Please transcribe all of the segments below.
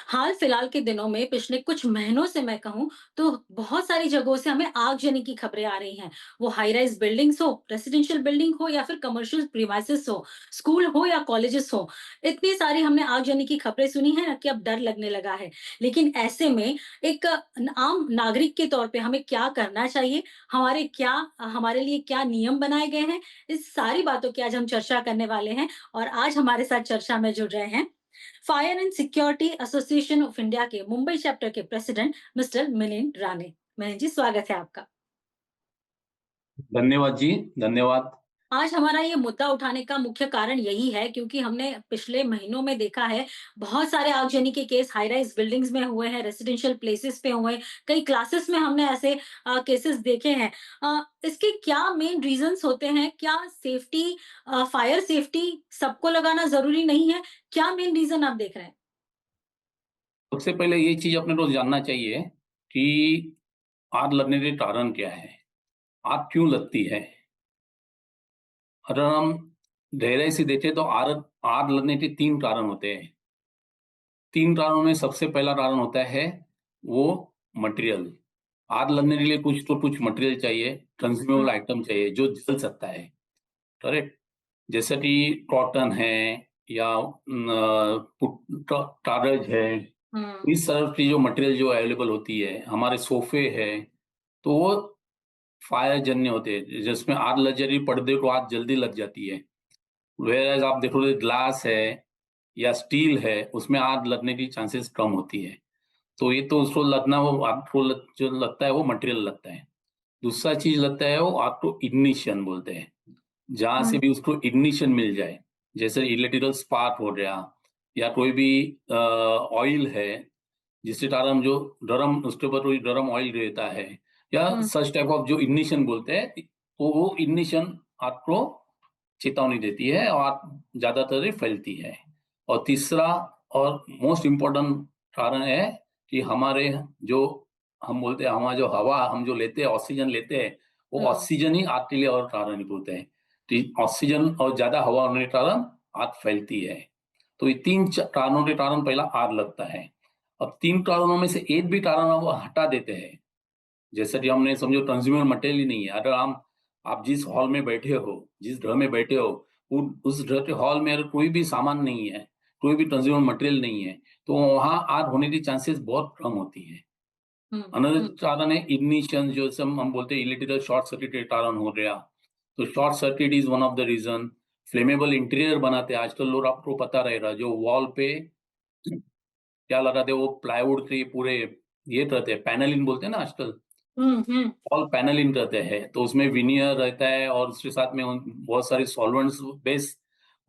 हाल फिलहाल के दिनों में पिछले कुछ महीनों से मैं कहूँ तो बहुत सारी जगहों से हमें आगजनी की खबरें आ रही हैं। वो हाई राइज बिल्डिंग्स हो, रेसिडेंशियल बिल्डिंग हो या फिर कमर्शियल प्रीमाइसेस हो, स्कूल हो या कॉलेजेस हो। इतनी सारी हमने आगजनी की खबरें सुनी है ना कि अब डर लगने लगा है। लेकिन ऐसे में एक आम नागरिक के तौर पे हमें क्या करना चाहिए? हमारे लिए क्या नियम बनाए गए हैं? इस सारी बातों की आज हम चर्चा करने वाले हैं और आज हमारे साथ चर्चा में जुड़ रहे हैं fire and security association of India के मुंबई चैप्टर के प्रेसिडेंट मिस्टर मिलिंद राणे। मिलिंद जी, स्वागत है आपका। धन्यवाद जी, धन्यवाद। आज हमारा ये मुद्दा उठाने का मुख्य कारण यही है क्योंकि हमने पिछले महीनों में देखा है बहुत सारे आगजनी के केस हाई राइज बिल्डिंग्स में हुए हैं, रेसिडेंशियल प्लेसेस पे हुए हैं, कई क्लासेस में हमने ऐसे केसेस देखे हैं। इसके क्या मेन रीजंस होते हैं? क्या सेफ्टी, फायर सेफ्टी सबको लगाना जरूरी नहीं है? क्या मेन रीजन आप देख रहे हैं? सबसे पहले ये चीज़ अपने को जानना चाहिए कि आग लगने के कारण क्या है? आग क्यों लगती है? अगर हम गहराई से देखें तो आग आग लगने के 3 कारण होते हैं। 3 कारणों में सबसे पहला कारण होता है वो मटेरियल। आग लगने के लिए कुछ मटेरियल चाहिए, कंज्यूमेबल हुँ, आइटम चाहिए जो जल सकता है, करेक्ट? जैसे कि कॉटन है या कागज है। हुँ। इस तरह की जो मटेरियल जो अवेलेबल होती है, हमारे सोफे है, तो वो फायर जन्य होते हैं, जिसमें आग लग जा रही है, पर्दे को आग जल्दी लग जाती है। व्हेयरएज़ आप देखोगे ग्लास है या स्टील है, उसमें आग लगने की चांसेस कम होती है। तो ये तो उसको लगना वो आपको जो लगता है वो मटेरियल लगता है। दूसरा चीज़ लगता है वो आपको इग्निशन बोलते हैं। जहाँ से हुँ, भी उसको इग्निशन मिल जाए, जैसे इलेक्ट्रिकल स्पार्क हो गया या कोई भी ऑयल है, जिसके कारण जो गरम उसके ऊपर कोई गरम ऑयल रहता है या हुँ, सच टाइप ऑफ जो इग्निशन बोलते हैं, तो वो इग्निशन आपको चेतावनी देती है और आग ज़्यादातर ये फैलती है। और तीसरा और मोस्ट इम्पोर्टेंट कारण है कि हमारे जो हम बोलते हैं हमारा जो हवा हम जो लेते हैं, ऑक्सीजन लेते हैं, वो हुँ, ऑक्सीजन ही आग के लिए और कारणीभूत है। कि ऑक्सीजन और ज़्यादा हवा होने के कारण आग फैलती है। तो ये 3 कारणों के कारण पहला आग लगता है। अब 3 कारणों में से एक भी कारण हम हटा देते हैं, जैसे कि हमने समझो कंज्यूमर मटेरियल ही नहीं है। अगर हम आप जिस हॉल में बैठे हो, जिस घर में बैठे हो, उ उस घर के हॉल में अगर कोई भी सामान नहीं है, कोई भी कंज्यूमर मटेरियल नहीं है, तो वहाँ आग होने की चांसेस बहुत कम होती है। हुँ, अनदर हुँ। कारण है इग्निशन, जो हम बोलते हैं इलेक्ट्रिकल शॉर्ट सर्किट के कारण हो गया। तो short circuit is one of the reason. Flammable interior बनाते हैं आजकल लोग, आपको पता रहेगा, जो वॉल पे क्या लगाते हैं वो प्लाईवुड के पूरे ये करते हैं, पैनलिंग बोलते हैं ना आजकल। हुँ, हुँ, ऑल पैनलिंग करते हैं, तो उसमें विनियर रहता है और उसके साथ में बहुत सारे सॉल्वेंट्स बेस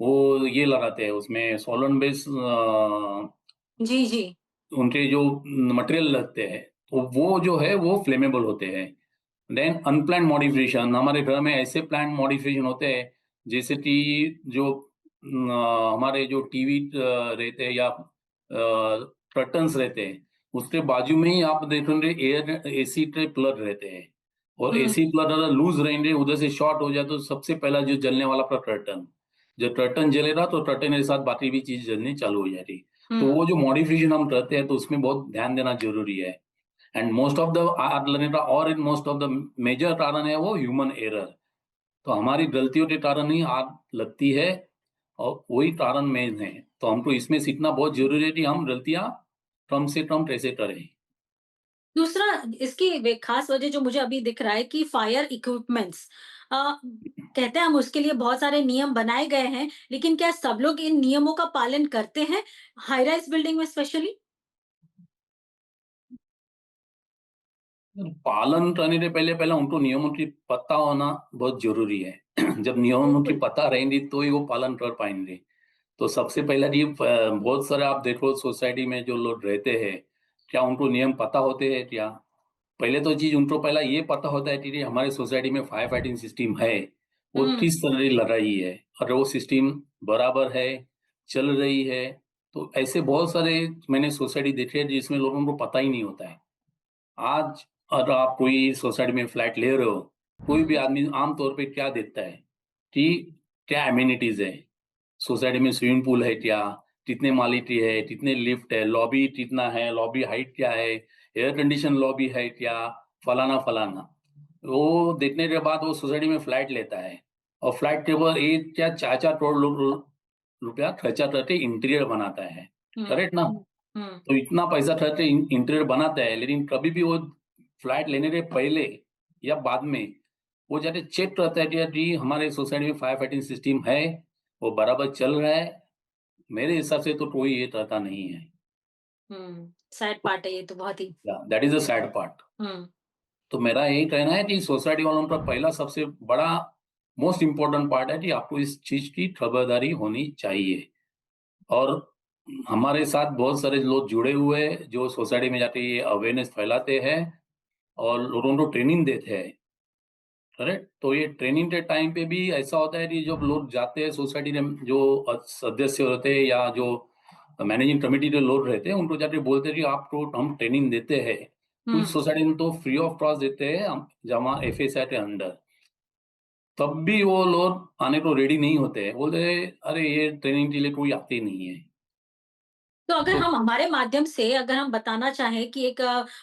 वो ये लगाते हैं, उसमें सॉल्वेंट बेस जी, जी। उनके जो मटेरियल लगते हैं, तो वो जो है वो फ्लेमेबल होते हैं। देन अनप्लान्ड मॉडिफिकेशन, हमारे घर में ऐसे प्लान्ड मॉडिफिकेशन होते हैं, जैसे कि जो हमारे जो टीवी रहते हैं या कर्टन्स रहते हैं, उसके बाजू में ही आप देखेंगे एयर एसी के प्लग रहते हैं। और हुँ, एसी प्लग अगर लूज रहेंगे, उधर से शॉर्ट हो जाए, तो सबसे पहला जो जलने वाला आपका कर्टन, जब कर्टन जलेगा तो कर्टन के साथ बाकी भी चीज जलनी चालू हो जाएगी। तो हुँ। वो जो मॉडिफिकेशन हम करते हैं, तो उसमें बहुत ध्यान देना जरूरी है। एंड मोस्ट ऑफ द आग लगने का और in most of the major कारण है वो ह्यूमन एरर। तो हमारी गलतियों के कारण ही आग लगती है और वही कारण मेन है। तो हमको इसमें सीखना बहुत जरूरी है कि हम गलतियां कम से कम कैसे करें। दूसरा इसकी वे खास वजह जो मुझे अभी दिख रहा है कि फायर इक्विपमेंट्स अ, कहते हैं हम उसके लिए बहुत सारे नियम बनाए गए हैं, लेकिन क्या सब लोग इन नियमों का पालन करते हैं? हाई राइज़ बिल्डिंग में स्पेशली? पालन करने से पहले पहले उनको नियमों की पता होना बहुत जरूरी है। जब नियमों की बिल्कुल। पता रहेंगी तो ही वो पालन कर पाएंगे। तो सबसे पहला ये बहुत सारे आप देखो सोसाइटी में जो लोग रहते हैं, क्या उनको नियम पता होते हैं क्या? पहले तो चीज उनको पहला ये पता होता है कि हमारे सोसाइटी में फायर फाइटिंग सिस्टम है, वो हुँ, किस तरह की लड़ाई है, अगर वो सिस्टम बराबर है, चल रही है। तो ऐसे बहुत सारे मैंने सोसाइटी देखे हैं जिसमें लोगों को पता ही नहीं होता है। आज अगर आप कोई सोसाइटी में फ्लैट ले रहे हो, कोई भी हुँ, आदमी आम तौर पे क्या देखता है कि क्या एमिनिटीज है, सोसाइटी में स्विमिंग पूल है क्या, कितने मालिटी है, कितने लिफ्ट है, लॉबी कितना है, लॉबी हाइट क्या है, एयर कंडीशन लॉबी है क्या, फलाना। वो देखने के बाद वो सोसाइटी में फ्लैट लेता है और फ्लैट के ऊपर 1 क्या 4-4 करोड़ रुपया खर्चा करके इंटीरियर बनाता है। हुँ, करेक्ट ना? हुँ, तो इतना पैसा खर्च के इंटीरियर बनाता है, लेकिन कभी भी वो फ्लैट लेने के पहले या बाद में वो जाके चेक करता है कि यार जी हमारे सोसाइटी में फायर फाइटिंग सिस्टम है, वो बराबर चल रहा है। मेरे हिसाब से तो कोई ये करता नहीं है। सैड पार्ट है ये तो बहुत ही। That is the sad part. हुँ, तो मेरा यही कहना है कि सोसाइटी वालों का पहला सबसे बड़ा मोस्ट इम्पोर्टेंट पार्ट है कि आपको इस चीज की खबरदारी होनी चाहिए। और हमारे साथ बहुत सारे लोग जुड़े हुए हैं जो सोसाइटी में जाके ये अवेयरनेस फैलाते हैं और लोगों को ट्रेनिंग देते हैं। करेक्ट? तो ये ट्रेनिंग के टाइम पे भी ऐसा होता है कि जब लोग जाते हैं सोसाइटी में, जो सदस्य होते हैं या जो मैनेजिंग कमेटी के लोग रहते हैं, उनको जाके बोलते हैं कि आपको हम ट्रेनिंग देते हैं। कुछ हुँ। सोसाइटी में तो फ्री ऑफ कॉस्ट देते हैं हम, जमा एफएसआई के अंडर। तब भी वो लोग आने को रेडी नहीं होते हैं। बोलते हैं, "अरे! ये ट्रेनिंग के लिए कोई आते ही नहीं है।" तो अगर तो हम हमारे माध्यम से अगर हम बताना चाहें कि एक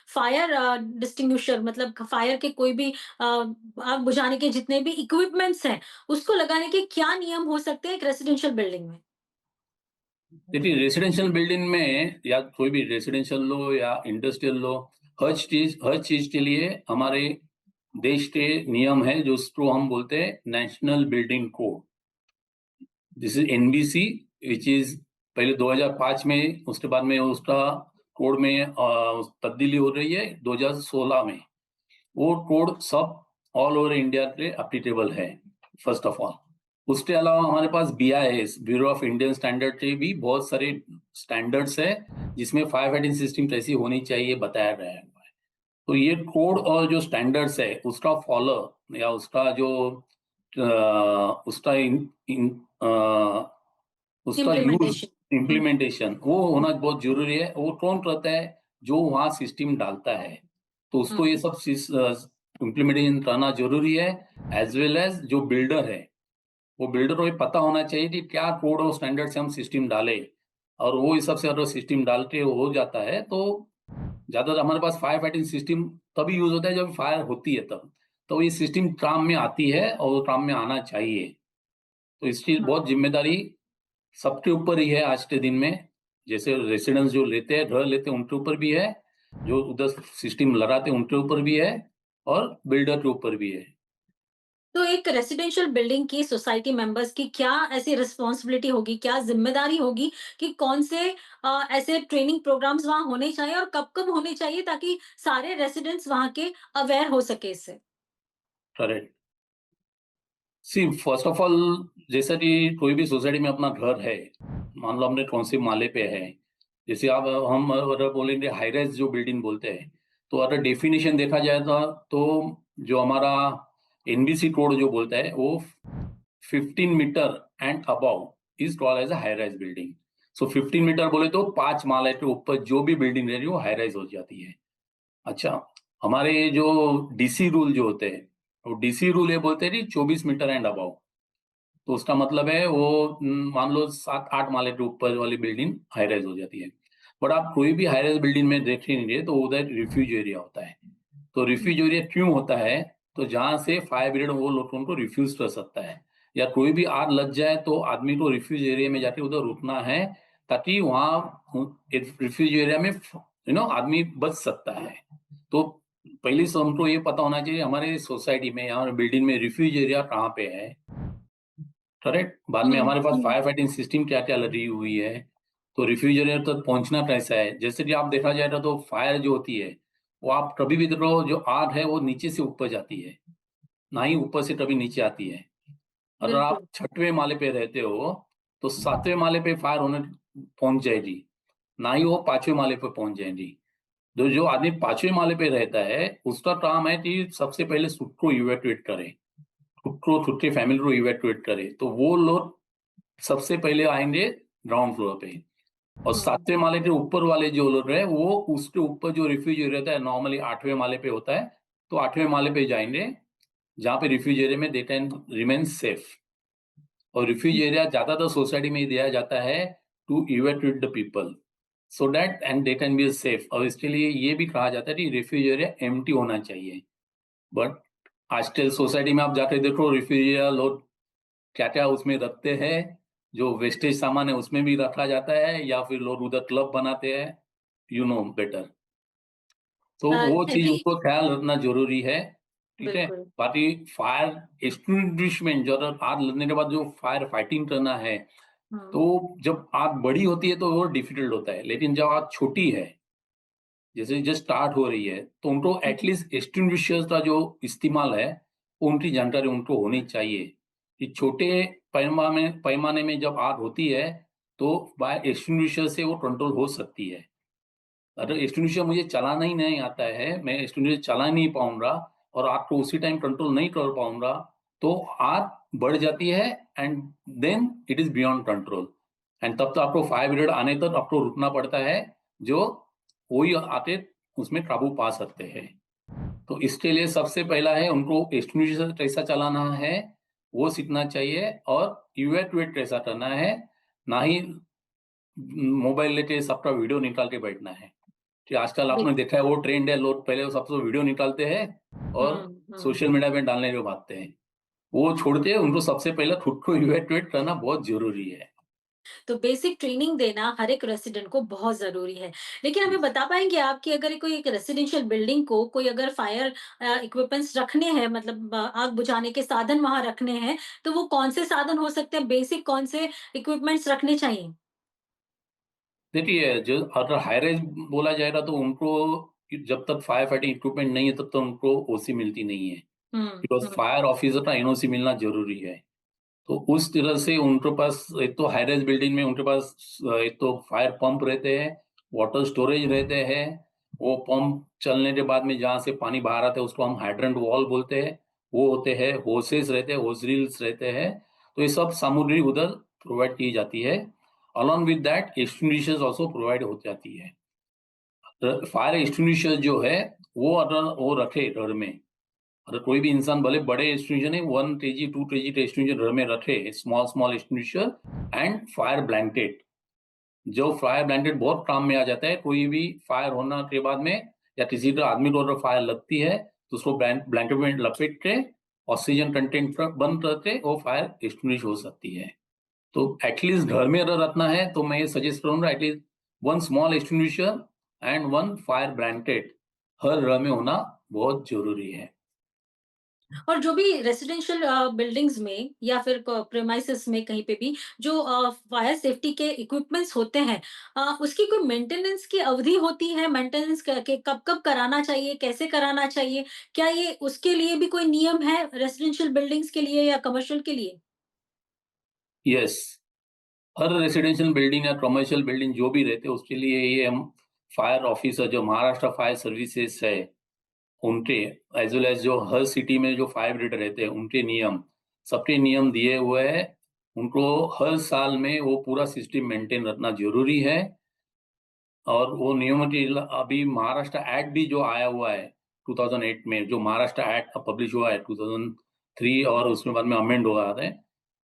फायर डिस्टिंग्विशर मतलब फायर के कोई भी आग बुझाने के जितने भी इक्विपमेंट्स हैं, उसको लगाने के क्या नियम हो सकते हैं एक रेजिडेंशियल बिल्डिंग में? देखिए, रेज़िडेंशियल बिल्डिंग में या कोई भी रेज़िडेंशियल लो या इंडस्ट्रियल लो, हर चीज़ के लिए हमारे देश के नियम हैं, जो उसको हम बोलते हैं national building code. This is NBC, which is पहले 2005 में, उसके बाद में उसका कोड में तब्दीली हो रही है 2016 में। वो कोड सब ऑल ओवर इंडिया पे एप्लीकेबल है, फर्स्ट ऑफ ऑल। उसके अलावा हमारे पास BIS, bureau of Indian standard के भी बहुत सारे स्टैंडर्ड्स है, जिसमें फायर फाइटिंग सिस्टम कैसी होनी चाहिए बताया गया है। तो ये कोड और जो स्टैंडर्ड्स है उसका फॉलो या उसका जो उसका उसका यूज, इम्प्लीमेंटेशन। हुँ, इम्प्लीमेंटेशन वो होना बहुत जरूरी है। वो कौन करता है? जो वहाँ सिस्टम डालता है। तो उसको हुँ, ये सब इम्प्लीमेंटेशन करना जरूरी है। एज वेल एज जो बिल्डर है, वो बिल्डर को ये पता होना चाहिए कि क्या कोड और स्टैंडर्ड से हम सिस्टम डालें। और वो हिसाब से अगर सिस्टम डाल के हो जाता है तो ज्यादातर हमारे पास फायर फाइटिंग सिस्टम तभी यूज होता है जब फायर होती है तब। तो ये सिस्टम काम में आती है और काम में आना चाहिए। तो इसकी बहुत हाँ। जिम्मेदारी सबके ऊपर ही है आज के दिन में। जैसे रेसिडेंस जो लेते हैं, घर लेते हैं, उनके ऊपर भी है, जो उधर सिस्टम लगाते हैं उनके ऊपर भी है, और बिल्डर के ऊपर भी है। तो एक रेजिडेंशियल बिल्डिंग की सोसाइटी मेंबर्स की क्या ऐसी रिस्पॉन्सिबिलिटी होगी, क्या ज़िम्मेदारी होगी कि कौन से ऐसे ट्रेनिंग प्रोग्राम्स वहाँ होने चाहिए और कब-कब होने चाहिए ताकि सारे रेज़िडेंट्स वहाँ के अवेयर हो सके इससे? Correct. See first of all, जैसा कि कोई भी सोसाइटी में अपना घर है, मान लो हमने कौन से माले पे है। जैसे आप हम अगर बोलेंगे हाई राइज जो बिल्डिंग बोलते हैं, तो अगर डेफिनेशन देखा जाए तो जो हमारा एनबीसी कोड जो बोलता है वो 15 metre and above is called as a high rise building. So 15 metre बोले तो 5 माले के ऊपर जो भी बिल्डिंग रहेगी वो हाई राइज हो जाती है। अच्छा, हमारे जो डीसी रूल जो होते हैं, वो डीसी रूल ये बोलते हैं कि 24 मीटर एंड अबव। तो उसका मतलब है वो मान लो 7-8 माले के ऊपर वाली बिल्डिंग हाई राइज हो जाती है। बट आप कोई भी हाई राइज बिल्डिंग में देखेंगे तो उधर रिफ्यूज एरिया होता है। तो हुँ, रिफ्यूज एरिया क्यों होता है? तो जहाँ से फायर ब्रिगेड वो लोगों को रिफ्यूज कर सकता है, या कोई भी आग लग जाए तो आदमी को रिफ्यूज एरिया में जाके उधर रुकना है, ताकि वहाँ रिफ्यूज एरिया में आदमी बच सकता है। तो पहले से हमको ये पता होना चाहिए हमारे सोसाइटी में या बिल्डिंग में रिफ्यूज एरिया कहाँ पे है। करेक्ट। बाद में हुँ, हमारे पास फायर फाइटिंग सिस्टम क्या क्या लगी हुई है, तो रिफ्यूजरेटर तक पहुंचना कैसा है। जैसे कि आप देखा जाएगा तो फायर जो होती है, वो आप कभी भी देखो, जो आग है वो नीचे से ऊपर जाती है, ना ही ऊपर से कभी नीचे आती है। अगर आप बिल्कुल। 6वें माले पे रहते हो तो 7वें माले पे फायर होने पहुंच जाएगी, ना ही वो 5वें माले पे पहुंच जाएगी। जो जो आदमी 5वें माले पे रहता है, उसका काम है कि सबसे पहले खुद को इवैक्यूएट करे, खुद के फैमिली को इवैक्यूएट करे। तो वो लोग सबसे पहले आएँगे ग्राउंड फ्लोर पे, और हुँ, 7वें माले के ऊपर वाले जो लोग हैं, वो उसके ऊपर जो रिफ्यूज एरिया रहता है, नॉर्मली 8वें माले पे होता है, तो 8वें माले पे जाएँगे, जहाँ पे रिफ्यूज एरिया में दे कैन रिमेन सेफ। और रिफ्यूज हुँ, एरिया ज़्यादातर सोसाइटी में ही दिया जाता है to evacuate the people so that and they can be safe. और इसके लिए ये भी कहा जाता है कि रिफ्यूज एरिया एम्प्टी होना चाहिए। बट आजकल सोसाइटी में आप जाके देखो रिफ्यूज एरिया लोग क्या क्या उसमें रखते हैं, जो वेस्टेज सामान है उसमें भी रखा जाता है, या फिर लोग उधर क्लब बनाते हैं, यू नो बेटर। तो वो चीज अभी उनको ख्याल रखना जरूरी है। ठीक है। बिल्कुल। बाकी फायर एक्सटिंग्विशमेंट, जो अगर आग लगने के बाद जो फायर फाइटिंग करना है, हुँ, तो जब आग बड़ी होती है तो वो डिफिकल्ट होता है, लेकिन जब आग छोटी है, जैसे जस्ट स्टार्ट हो रही है, तो उनको हुँ, एटलीस्ट एक्सटिंग्विशर्स का जो इस्तेमाल है वो उनकी जानकारी उनको होनी चाहिए कि छोटे पैमाने में जब आग होती है तो बाय एक्सटिंग्विशर से वो कंट्रोल हो सकती है। अगर हुँ, एक्सटिंग्विशर मुझे चलाना ही नहीं आता है, मैं एक्सटिंग्विशर चला नहीं पाऊंगा और आग को उसी टाइम कंट्रोल नहीं कर पाऊंगा, तो आग बढ़ जाती है and then it is beyond control. And तब तो आपको फायर ब्रिगेड आने तक आपको रुकना पड़ता है, जो वही आके उसमें काबू पा सकते हैं। तो इसके लिए सबसे पहला है उनको एक्सटिंग्विशर कैसा चलाना है वो सीखना चाहिए, और इवैक्यूएट कैसा करना है, ना ही मोबाइल लेके सबका वीडियो निकाल के बैठना है। कि आजकल आपने बिल्कुल। देखा है वो ट्रेंड है, लोग पहले वो सबसे वीडियो निकालते हैं और हुँ, हुँ। सोशल मीडिया पे डालने के भागते हैं। वो छोड़ के उनको सबसे पहले खुद को इवैक्यूएट करना बहुत ज़रूरी है। तो बेसिक ट्रेनिंग देना हर एक रेसिडेंट को बहुत ज़रूरी है। लेकिन हमें बता पाएँगे आप कि अगर कोई एक रेसिडेंशियल बिल्डिंग को कोई अगर फायर इक्विपमेंट्स रखने हैं मतलब आग बुझाने के साधन वहाँ रखने हैं, तो वो कौन से साधन हो सकते हैं? बेसिक कौन से इक्विपमेंट्स रखने चाहिए? देखिए, जो अगर हाई राइज़ बोला जाएगा तो उनको जब तक फायर फाइटिंग इक्विपमेंट नहीं है तब तक उनको ओसी मिलती नहीं है। हुँ, बिकॉज़ हुँ। फायर ऑफिसर का एनओसी मिलना ज़रूरी है। तो उस तरह से उनके पास एक तो हाई राइज़ बिल्डिंग में उनके पास एक तो फायर पंप रहते हैं, वाटर स्टोरेज रहते हैं। वो पंप चलने के बाद में जहाँ से पानी बाहर आता है उसको हम हाइड्रेंट वॉल बोलते हैं। वो होते हैं, होसेस रहते हैं, होस रील्स रहते हैं। तो ये सब सामग्री उधर प्रोवाइड की जाती है। Along with that extinguishers also provide हो जाती है। फायर एक्सटिंग्विशर जो है वो अगर वो रखे घर में, अगर कोई भी इंसान भले बड़े एक्सटिंग्विशर नहीं, 1 केजी 2 केजी के एक्सटिंग्विशर घर में रखे, small small extinguisher and fire blanket. जो फायर ब्लैंकेट बहुत काम में आ जाता है, कोई भी फायर होने के बाद में या किसी का आदमी को अगर फायर लगती है तो उसको ब्लैंकेट में लपेट के ऑक्सीजन कंटेंट बंद करके वो फायर एक्सटिंग्विश हो सकती है। तो एटलीस्ट घर में अगर रखना है तो मैं ये सजेस्ट करूंगा, at least 1 small extinguisher and 1 fire blanket हर घर में होना बहुत जरूरी है। और जो भी रेसिडेंशियल बिल्डिंग्स में या फिर प्रेमाइसेस में कहीं पे भी जो फायर सेफ्टी के इक्विपमेंट्स होते हैं उसकी कोई मेंटेनेंस की अवधि होती है मेंटेनेंस के कब कब कराना चाहिए कैसे कराना चाहिए क्या ये उसके लिए भी कोई नियम है रेसिडेंशियल बिल्डिंग्स के लिए या कमर्शियल के लिए? यस, हर रेसिडेंशियल बिल्डिंग या कमर्शियल बिल्डिंग जो भी रहते हैं उसके लिए ये हम फायर ऑफिसर जो महाराष्ट्र फायर सर्विसेज है उनके, एज वेल एज जो हर सिटी में जो फायर ब्रिगेड रहते हैं उनके नियम, सबके नियम दिए हुए हैं। उनको हर साल में वो पूरा सिस्टम मेंटेन रखना जरूरी है। और वो नियमों की अभी महाराष्ट्र एक्ट भी जो आया हुआ है 2008 में, जो महाराष्ट्र एक्ट पब्लिश हुआ है 2003, और उसमें बाद में अमेंड हुआ है,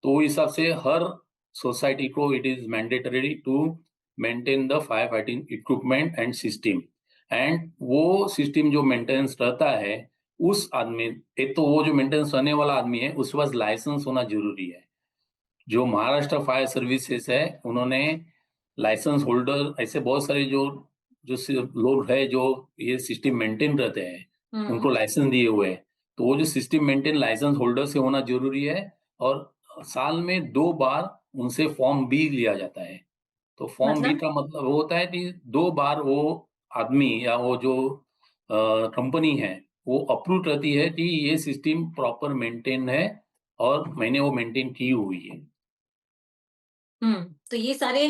तो इस हिसाब से हर सोसाइटी को it is mandatory to maintain the fire fighting equipment and system. And वो सिस्टम जो मेंटेनेंस रहता है, उस आदमी, एक तो वो जो मेंटेनेंस करने वाला आदमी है उसके पास लाइसेंस होना जरूरी है। जो महाराष्ट्र फायर सर्विसेज है उन्होंने लाइसेंस होल्डर ऐसे बहुत सारे जो जो लोग हैं जो ये सिस्टम मेंटेन करते हैं, हम्म। उनको लाइसेंस दिए हुए हैं। तो वो जो सिस्टम मेंटेन लाइसेंस होल्डर से होना जरूरी है। और साल में 2 बार उनसे फॉर्म बी लिया जाता है। तो फॉर्म बी मतलब का मतलब वो होता है कि 2 बार वो आदमी या वो जो कंपनी है वो अप्रूव करती है कि ये सिस्टम प्रॉपर मेंटेन है और मैंने वो मेंटेन की हुई है। तो ये सारे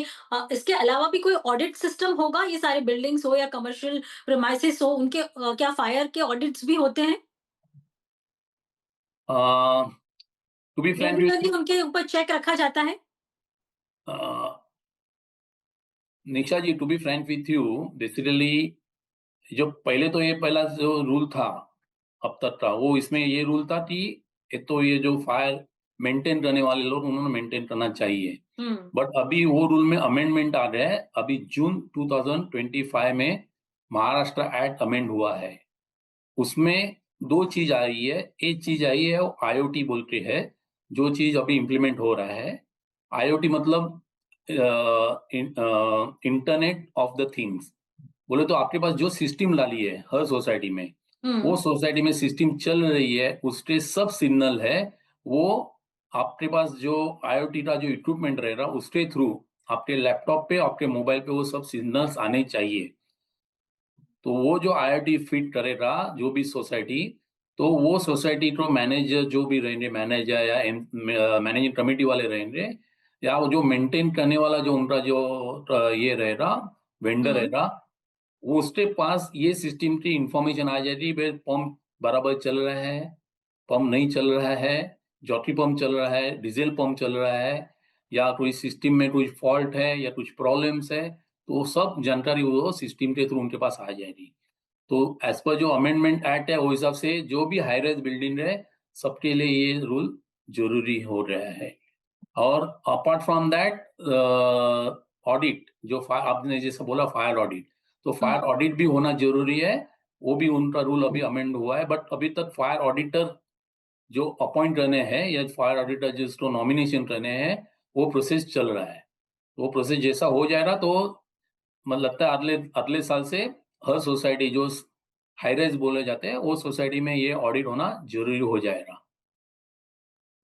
इसके अलावा भी कोई ऑडिट सिस्टम होगा ये सारे बिल्डिंग्स हो या कमर्शियल प्रीमाइसेस हो उनके क्या फायर के ऑडिट्स भी होते हैं? To be frank with regularly उनके ऊपर चेक रखा जाता है? Nisha ji, to be frank with you, basically जो पहले तो ये पहला जो रूल था अब तक का, वो इसमें ये रूल था कि एक तो ये जो फायर मेंटेन करने वाले लोग उन्होंने मेंटेन करना चाहिए। हुँ, बट अभी वो रूल में अमेंडमेंट आ गया है। अभी जून 2025 में महाराष्ट्र एक्ट अमेंड हुआ है। उसमें 2 चीज़ आ रही है। एक चीज़ आई है वो आईओटी बोल के है, जो चीज़ अभी इम्प्लीमेंट हो रहा है। आईओटी मतलब इंटरनेट ऑफ द थिंग्स। बोले तो आपके पास जो सिस्टम डाली है हर सोसाइटी में, वो हुँ, सोसाइटी में सिस्टम चल रही है, उसके सब सिग्नल है, वो आपके पास जो आईओटी का जो इक्विपमेंट रहेगा उसके थ्रू आपके लैपटॉप पे, आपके मोबाइल पे वो सब सिग्नल्स आने चाहिए। तो वो जो आईआईटी फिट करेगा जो भी सोसाइटी, तो वो सोसाइटी को मैनेजर जो भी रहेंगे, मैनेजर या मैनेजिंग कमेटी वाले रहेंगे, या वो जो मेंटेन करने वाला जो उनका जो ये रहेगा, वेंडर हुँ। रहेगा, वो उसके पास ये सिस्टम की इंफॉर्मेशन आ जाएगी भाई पंप बराबर चल रहा है, पंप नहीं चल रहा है, जॉकी पंप चल रहा है, डीजल पंप चल रहा है, या कोई सिस्टम में कोई फॉल्ट है या कुछ प्रॉब्लम्स है, तो वो सब जानकारी वो सिस्टम के थ्रू उनके पास आ जाएगी। तो एज पर जो अमेंडमेंट एक्ट है, वो हिसाब से जो भी हाई राइज बिल्डिंग है, सबके लिए ये रूल जरूरी हो रहा है। और अपार्ट फ्रॉम दैट ऑडिट जो फायर, आपने जैसे बोला फायर ऑडिट, तो हुँ, फायर ऑडिट भी होना जरूरी है। वो भी उनका रूल अभी अमेंड हुआ है, बट अभी तक फायर ऑडिटर जो अपॉइंट करने हैं या फायर ऑडिटर जिसको नॉमिनेशन करने हैं, वो प्रोसेस चल रहा है। वो प्रोसेस जैसा हो जाएगा तो मतलब लगता है अगले अगले साल से हर सोसाइटी जो हाई राइज बोले जाते हैं, वो सोसाइटी में ये ऑडिट होना जरूरी हो जाएगा।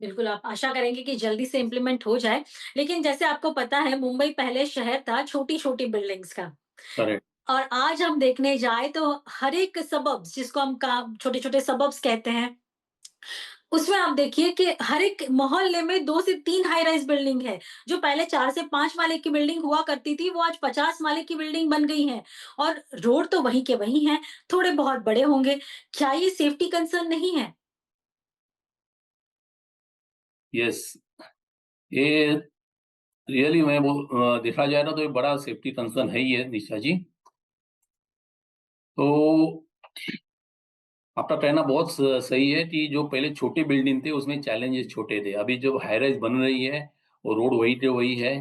बिल्कुल आप आशा करेंगे कि जल्दी से इम्प्लीमेंट हो जाए। लेकिन जैसे आपको पता है मुंबई पहले शहर था छोटी-छोटी बिल्डिंग्स का करेक्ट। और आज हम देखने जाएँ तो हर एक सबब्स जिसको हम का छोटे-छोटे सबब्स कहते हैं, उसमें आप देखिए कि हर एक मोहल्ले में 2 से 3 हाई राइज़ बिल्डिंग है। जो पहले 4 से 5 माले की बिल्डिंग हुआ करती थी, वो आज 50 माले की बिल्डिंग बन गई हैं और रोड तो वहीं के वहीं हैं, थोड़े बहुत बड़े होंगे। क्या ये सेफ्टी कंसर्न नहीं है? यस, ये रियली मैं वो देखा जाए ना तो ये बड़ा सेफ्टी कंसर्न है ही है निशा जी। तो आपका कहना बहुत सही है कि जो पहले छोटी बिल्डिंग थे उसमें चैलेंजेस छोटे थे। अभी जब हाई राइज बन रही है और रोड वही के वही है,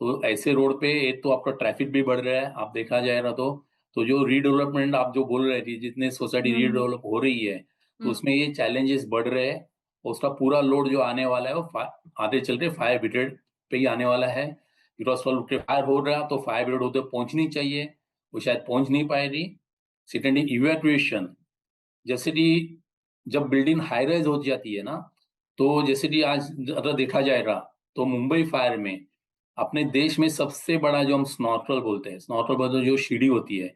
तो ऐसे रोड पे एक तो आपका ट्रैफिक भी बढ़ रहा है, आप देखा जाएगा तो जो रीडेवलपमेंट आप जो बोल रहे थे, जितने सोसाइटी हुँ, रीडेवलप हो रही है, तो हुँ। उसमें ये चैलेंजेस बढ़ रहे हैं। और उसका पूरा लोड जो आने वाला है वो आगे चल के फायर ब्रिगेड पे ही आने वाला है। बिकॉज फायर हो रहा तो फायर ब्रिगेड उधर पहुंचनी चाहिए, वो शायद पहुंच नहीं पाएगी। सेकेंडली इवैक्यूएशन, जैसे कि जब बिल्डिंग हाई राइज हो जाती है ना, तो जैसे कि आज अगर देखा जाएगा, तो मुंबई फायर में अपने देश में सबसे बड़ा जो हम स्नॉर्कल बोलते हैं, स्नॉर्कल बोलते हैं जो सीढ़ी होती है,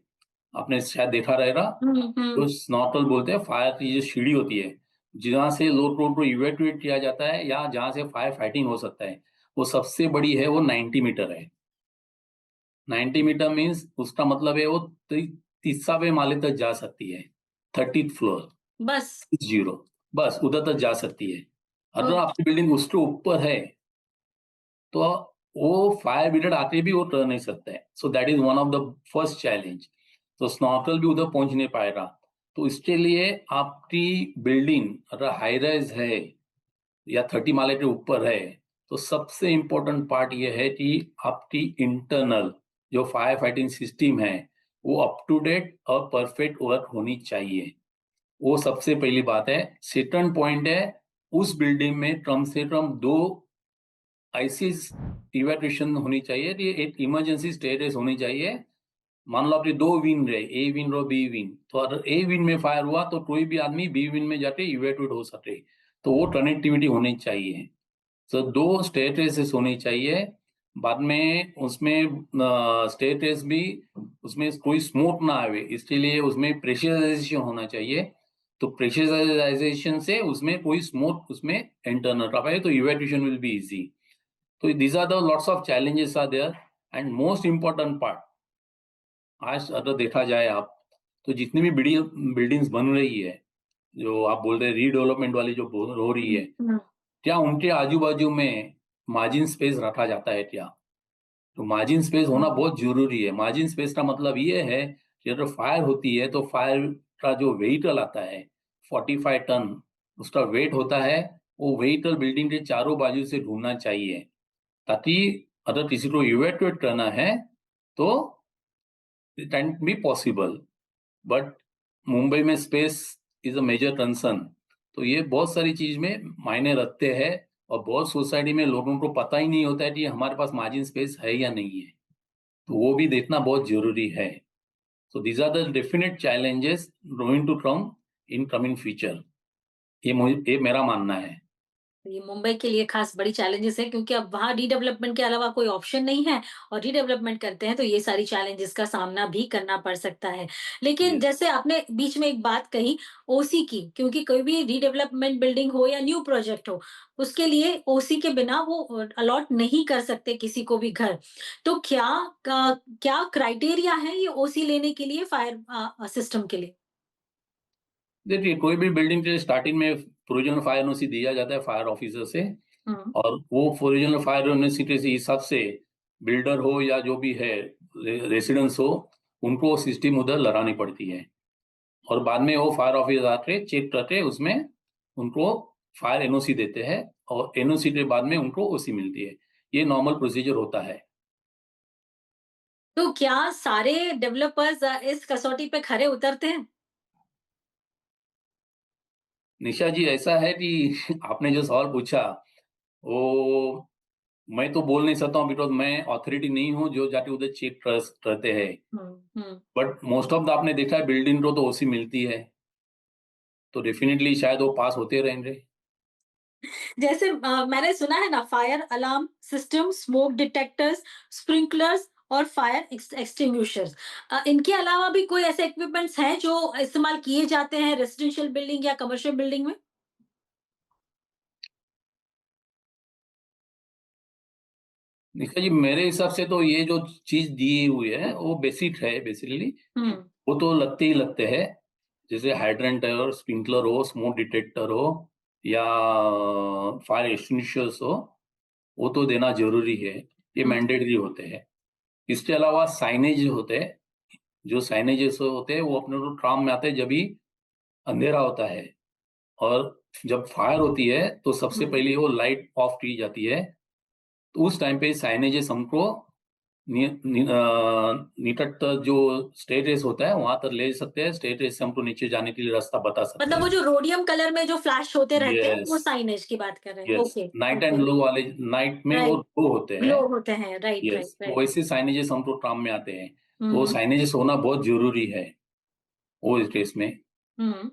आपने शायद देखा रहेगा, हुँ, जो हुँ। स्नॉर्कल बोलते हैं फायर की जो सीढ़ी होती है, जहाँ से लोड रोड को इवैक्यूएट किया जाता है या जहाँ से फायर फाइटिंग हो सकता है, वो सबसे बड़ी है, वो 90 मीटर है। 90 मीटर मीन्स उसका मतलब है वो 30वें माले तक जा सकती है, 30th फ्लोर, बस 0, बस उधर तक जा सकती है। अगर ओके। आपकी बिल्डिंग उसके ऊपर है, तो वो फायर ब्रिगेड आके भी वो कर नहीं सकता है। So that is one of the first challenge. तो स्नॉर्कल भी उधर पहुंच नहीं पाएगा। तो इसके लिए आपकी बिल्डिंग अगर हाई राइज है या 30 माले के ऊपर है, तो सबसे इम्पोर्टेंट पार्ट ये है कि आपकी इंटरनल जो फायर फाइटिंग सिस्टम है, वो अप टू डेट और परफेक्ट वर्क होनी चाहिए। वो सबसे पहली बात है। सेकंड पॉइंट है, उस बिल्डिंग में कम से कम 2 ऐसी इवैक्यूएशन होनी चाहिए कि एक इमरजेंसी स्टेटस होनी चाहिए। मान लो आपके 2 विंग रहे, ए विंग और बी विंग, तो अगर ए विंग में फायर हुआ तो कोई भी आदमी बी विंग में जाके इवैक्यूएट हो सके। तो वो कनेक्टिविटी होनी चाहिए। तो 2 स्टेटसेस होनी चाहिए। बाद में उसमें स्टेटस भी, उसमें कोई स्मोक ना आवे, इसके लिए उसमें प्रेशराइजेशन होना चाहिए। तो प्रेशराइजेशन से उसमें कोई स्मोक उसमें एंटर ना कर पाए, तो इवैक्यूएशन विल बी इजी। तो these are the lots of challenges are there, and most important part, आज अगर देखा जाए आप, तो जितनी भी बिल्डिंग्स बन रही है, जो आप बोल रहे हैं रीडेवलपमेंट वाली जो हो रही हुँ, है, हुँ। क्या उनके आजू बाजू में मार्जिन स्पेस रखा जाता है क्या? तो मार्जिन स्पेस होना बहुत जरूरी है। मार्जिन स्पेस का मतलब ये है कि अगर फायर होती है, तो फायर का जो व्हीकल आता है 45 टन, उसका वेट होता है, वो व्हीकल बिल्डिंग के चारों बाजू से ढूंढना चाहिए, ताकि अगर किसी को इवैक्यूएट करना है तो it can be possible. But Mumbai में space is a major concern, तो ये बहुत सारी चीज में मायने रखते हैं। और बहुत सोसाइटी में लोगों को पता ही नहीं होता है कि हमारे पास मार्जिन स्पेस है या नहीं है, तो वो भी देखना बहुत जरूरी है। So these are the definite challenges going to come in coming future, ये मेरा मानना है। ये मुंबई के लिए खास बड़ी चैलेंजेस है, क्योंकि अब वहाँ रीडेवलपमेंट के अलावा कोई ऑप्शन नहीं है, और रीडेवलपमेंट करते हैं तो ये सारी चैलेंजेस का सामना भी करना पड़ सकता है। लेकिन यस। जैसे आपने बीच में एक बात कही ओसी की, क्योंकि कोई भी रीडेवलपमेंट बिल्डिंग हो या न्यू प्रोजेक्ट हो, उसके लिए ओसी के बिना वो अलॉट नहीं कर सकते किसी को भी घर। तो क्या क्राइटेरिया है ये ओसी लेने के लिए फायर सिस्टम के लिए? देखिए, कोई भी बिल्डिंग के स्टार्टिंग में प्रोविजनल फायर एनओसी दिया जाता है फायर ऑफिसर से। हुँ, और वो प्रोविजनल फायर एनओसी के हिसाब से बिल्डर हो या जो भी है, रेसिडेंस हो, उनको वो सिस्टम उधर लगानी पड़ती है। और बाद में वो फायर ऑफिसर आके चेक करके उसमें उनको फायर एनओसी देते हैं, और एनओसी के बाद में उनको ओसी मिलती है। ये नॉर्मल प्रोसीजर होता है। तो क्या सारे डेवलपर्स इस कसौटी पे खरे उतरते हैं? निशा जी, ऐसा है कि आपने जो सवाल पूछा, वो मैं तो बोल नहीं सकता हूँ, बिकॉज़ मैं अथॉरिटी नहीं हूँ जो जाके उधर चेक करते हैं। हुँ, हुँ। बट मोस्ट ऑफ द आपने देखा है बिल्डिंग को तो ओसी मिलती है, तो डेफिनिटली शायद वो पास होते रहेंगे। जैसे मैंने सुना है ना, fire alarm system, smoke detectors, sprinklers और फायर एक्सटिंग्विशर्स। इनके अलावा भी कोई ऐसे इक्विपमेंट्स हैं जो इस्तेमाल किए जाते हैं रेजिडेंशियल बिल्डिंग या कमर्शियल बिल्डिंग में? निशा जी, मेरे हिसाब से तो ये जो चीज़ दी हुई है वो बेसिक है बेसिकली। हुँ, वो तो लगते ही लगते हैं। जैसे हाइड्रेंट है और स्प्रिंकलर हो, स्मोक डिटेक्टर हो, या फायर एक्सटिंग्विशर्स हो, वो तो देना ज़रूरी है। ये हुँ, मैंडेटरी होते हैं। इसके अलावा साइनेज होते हैं। जो साइनेजेस होते हैं वो अपने को काम में आते हैं जब भी अंधेरा होता है। और जब फायर होती है तो सबसे हुँ। पहले वो लाइट ऑफ की जाती है। तो उस टाइम पे साइनेजेस हमको निकट जो स्टेजेस होता है वहां तक ले सकते हैं। स्टेजेस से हमको नीचे जाने के लिए रास्ता बता सकते मतलब वो हैं। जो रोडियम कलर में जो फ्लैश होते रहते हैं, यस। वो साइनेज की बात कर रहे हैं। Yes. Okay, night and okay. Glow वाले, नाइट में वो राइट, ग्लो होते हैं। ग्लो होते हैं। Right, yes, right, right. वैसे साइनेजेस हमको काम में आते हैं। हुँ, तो हुँ, साइनेजेस होना बहुत जरूरी है वो इस केस में। हुँ।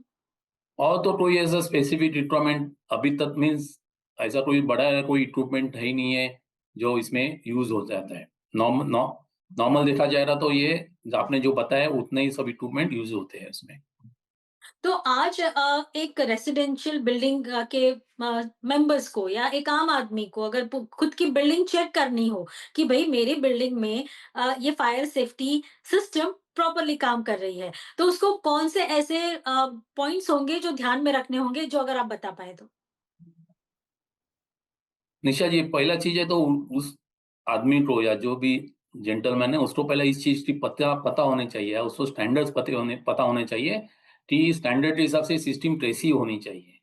और तो कोई ऐसा स्पेसिफिक रिक्वायरमेंट अभी तक मीन्स ऐसा कोई बड़ा कोई इक्विपमेंट है ही नहीं है जो इसमें यूज हो जाता है। नॉर्मल देखा जाएगा तो ये जो आपने जो बताया उतने ही सब इक्विपमेंट यूज होते हैं उसमें। तो आज एक रेसिडेंशियल बिल्डिंग के मेंबर्स को या एक आम आदमी को अगर खुद की बिल्डिंग चेक करनी हो कि भाई मेरी बिल्डिंग में ये फायर सेफ्टी सिस्टम प्रॉपरली काम कर रही है, तो उसको कौन से ऐसे पॉइंट्स होंगे जो ध्यान में रखने होंगे, जो अगर आप बता पाए तो? निशा जी, पहला चीज है तो उस आदमी को या जो भी जेंटलमैन है उसको पहले इस चीज की पता पता होनी चाहिए, उसको स्टैंडर्ड्स पता होने चाहिए कि स्टैंडर्ड के हिसाब से सिस्टम कैसी होनी चाहिए।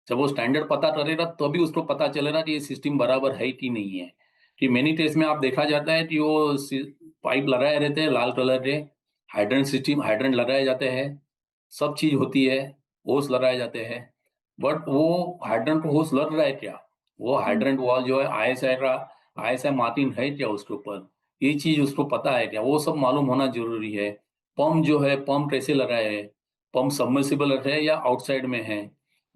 जब वो स्टैंडर्ड पता करेगा तभी उसको पता चलेगा कि ये सिस्टम बराबर है कि नहीं है। कि मेनी केस में आप देखा जाता है कि वो पाइप लगाए रहते हैं लाल कलर के, हाइड्रेंट लगाए जाते हैं, सब चीज होती है, होस लगाए जाते हैं। बट वो हाइड्रेंट को होस लग रहा है क्या, वो हुँ, हाइड्रेंट वॉल जो है आईएसआई का, आईएसआई मार्किंग है क्या उसके ऊपर, ये चीज उसको पता है क्या, वो सब मालूम होना जरूरी है। पंप जो है, पंप कैसे लगाए है, पंप सबमर्सिबल है या आउटसाइड में है,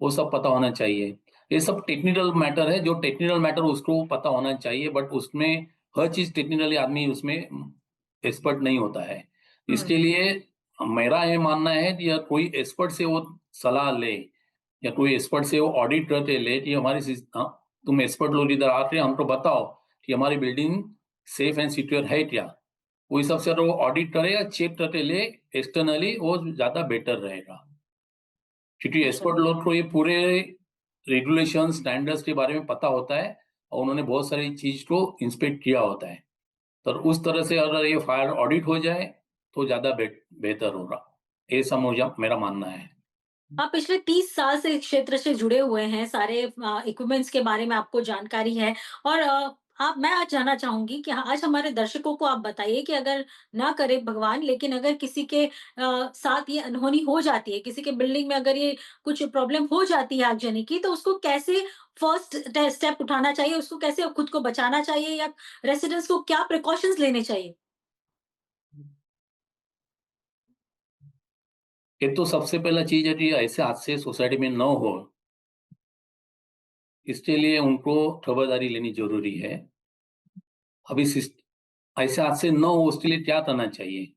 वो सब पता होना चाहिए। ये सब टेक्निकल मैटर है, जो टेक्निकल मैटर उसको पता होना चाहिए। बट उसमें हर चीज टेक्निकली आदमी उसमें एक्सपर्ट नहीं होता है। हुँ, इसके लिए मेरा ये मानना है कि या कोई एक्सपर्ट से वो सलाह ले, या कोई एक्सपर्ट से वो ऑडिट करके ले कि तुम एक्सपर्ट लोग इधर आके हमको बताओ कि हमारी बिल्डिंग सेफ एंड सिक्योर है क्या। वो हिसाब से अगर वो ऑडिट करे या चेक करके ले एक्सटर्नली, वो ज्यादा बेटर रहेगा। क्योंकि अच्छा। एक्सपर्ट लोग को ये पूरे रेगुलेशन स्टैंडर्ड्स के बारे में पता होता है, और उन्होंने बहुत सारी चीज को इंस्पेक्ट किया होता है। तो उस तरह से अगर ये फायर ऑडिट हो जाए तो ज्यादा बेहतर होगा। ऐसा मुझे मेरा मानना है। आप पिछले 30 साल से इस क्षेत्र से जुड़े हुए हैं, सारे इक्विपमेंट्स के बारे में आपको जानकारी है और आप मैं आज जानना चाहूँगी कि हाँ, आज हमारे दर्शकों को आप बताइए कि अगर ना करे भगवान, लेकिन अगर किसी के साथ ये अनहोनी हो जाती है, किसी के बिल्डिंग में अगर ये कुछ प्रॉब्लम हो जाती है आगजनी की, तो उसको कैसे फर्स्ट स्टेप उठाना चाहिए? उसको कैसे खुद को बचाना चाहिए या रेसिडेंट्स को क्या प्रिकॉशंस लेने चाहिए? एक तो सबसे पहला चीज़ है कि ऐसे हादसे सोसाइटी में ना हो, इसके लिए उनको खबरदारी लेनी ज़रूरी है। अभी ऐसे हादसे ना हो उसके लिए क्या करना चाहिए?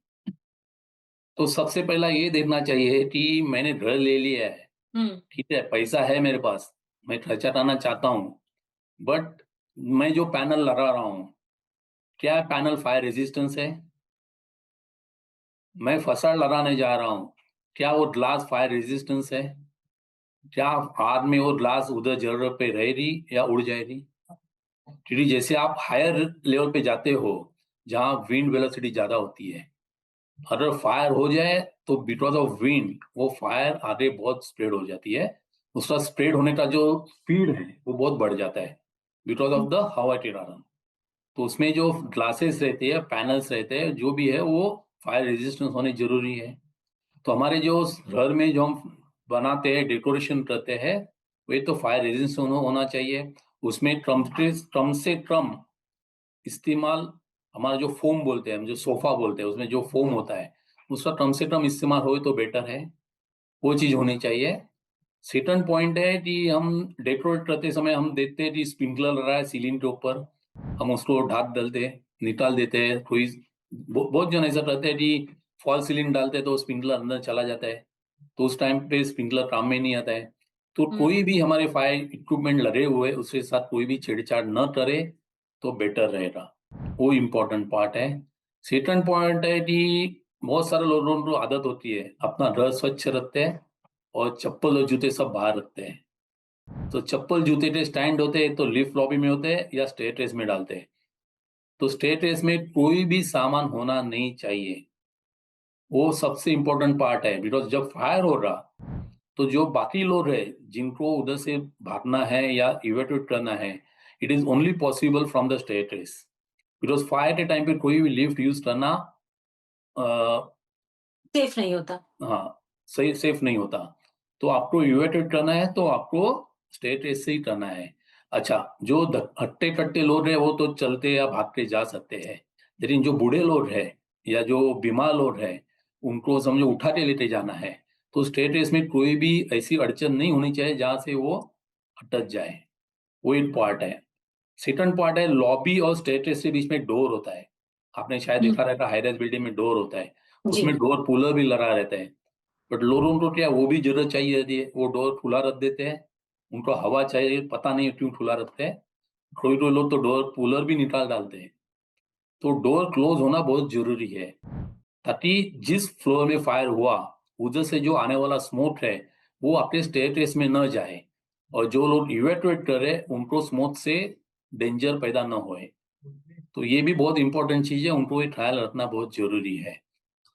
तो सबसे पहला ये देखना चाहिए कि मैंने घर ले लिया है, हुँ, ठीक है, पैसा है मेरे पास, मैं खर्चा करना चाहता हूँ, बट मैं जो पैनल लगा रहा हूँ, क्या पैनल फायर रेजिस्टेंस है? मैं फासाड लगाने जा रहा हूँ, क्या वो ग्लास फायर रेजिस्टेंस है? क्या आग में वो ग्लास उधर जगह पे रहेगी या उड़ जाएगी? क्योंकि जैसे आप हायर लेवल पे जाते हो, जहाँ विंड वेलोसिटी ज़्यादा होती है, अगर फायर हो जाए तो बिकॉज़ ऑफ विंड वो फायर आगे बहुत स्प्रेड हो जाती है। उसका स्प्रेड होने का जो स्पीड है, वो बहुत बढ़ जाता है, बिकॉज़ हुँ, ऑफ द हवा के कारण। तो उसमें जो ग्लासेस रहते हैं, पैनल्स रहते हैं, जो भी है वो फायर रेजिस्टेंस होने ज़रूरी है। तो हमारे जो घर में जो हम बनाते हैं, डेकोरेशन करते हैं, वो एक तो फायर रेजिस्टेंस होना चाहिए। उसमें कम से कम इस्तेमाल हमारा जो फ़ोम बोलते हैं, हम जो सोफ़ा बोलते हैं, उसमें जो फ़ोम होता है, उसका कम से कम इस्तेमाल होए तो बेटर है, वो चीज़ होनी चाहिए। सेकंड पॉइंट है कि हम डेकोरेट करते समय हम देखते हैं कि स्प्रिंकलर लगा है सीलिंग के ऊपर, हम उसको ढाक डालते हैं, निकाल देते हैं। कोई बहुत जन ऐसा करते हैं कि फॉल्स सीलिंग डालते हैं तो स्प्रिंकलर अंदर चला जाता है, तो उस टाइम पे स्प्रिंकलर काम में नहीं आता है। तो हुँ, कोई भी हमारे फायर इक्विपमेंट लगे हुए हैं, उसके साथ कोई भी छेड़छाड़ न करे, तो बेटर रहेगा। वो इम्पोर्टेंट पार्ट है। सेकंड पॉइंट है कि बहुत सारे लोगों को आदत होती है, अपना घर स्वच्छ रखते हैं और चप्पल और जूते सब बाहर रखते हैं। तो चप्पल जूते के स्टैंड होते हैं तो लिफ्ट लॉबी में होते हैं या स्टेयरकेस में डालते हैं। तो स्टेयरकेस में कोई भी सामान होना नहीं चाहिए। वो सबसे इम्पोर्टेंट पार्ट है, बिकॉज़ जब फायर होगा, तो जो बाकी लोग हैं, जिनको उधर से भागना है या इवैक्यूएट करना है, it is only possible from the staircase. Because fire के टाइम पे कोई भी लिफ्ट यूज़ करना अ, सेफ नहीं होता। हाँ, सही सेफ नहीं होता। तो आपको इवैक्यूएट करना है तो आपको स्टेयरकेस से ही करना है। अच्छा, जो ध हट्टे-कट्टे लोग हैं वो तो चलते या भाग के जा सकते हैं। लेकिन जो बूढ़े लोग हैं या जो बीमार लोग हैं, उनको समझो उठा के लेके जाना है, तो स्टेयरकेस में कोई भी ऐसी अड़चन नहीं होनी चाहिए जहाँ से वो अटक जाए। वो एक पार्ट है। सेकंड पार्ट है लॉबी और स्टेयरकेस के बीच में डोर होता है। आपने शायद हुँ, देखा रहेगा हाई राइज़ बिल्डिंग में डोर होता है। जी। उसमें डोर पुलर भी लगा रहता है। बट लोगों को क्या वो भी ज़रूरत चाहिए रहती है, वो डोर खुला रख देते हैं, उनको हवा चाहिए, पता नहीं क्यों खुला रखते हैं। कोई-कोई लोग तो डोर कूलर भी निकाल डालते हैं। तो डोर क्लोज़ होना बहुत ज़रूरी है, ताकि जिस फ्लोर में फायर हुआ, उधर से जो आने वाला स्मोक है, वो आपके स्टेयरकेस में ना जाए और जो लोग इवैक्यूएट कर रहे हैं, उनको स्मोक से डेंजर पैदा ना होए। तो ये भी बहुत इम्पोर्टेंट चीज़ है, उनको ये ख़्याल रखना बहुत ज़रूरी है।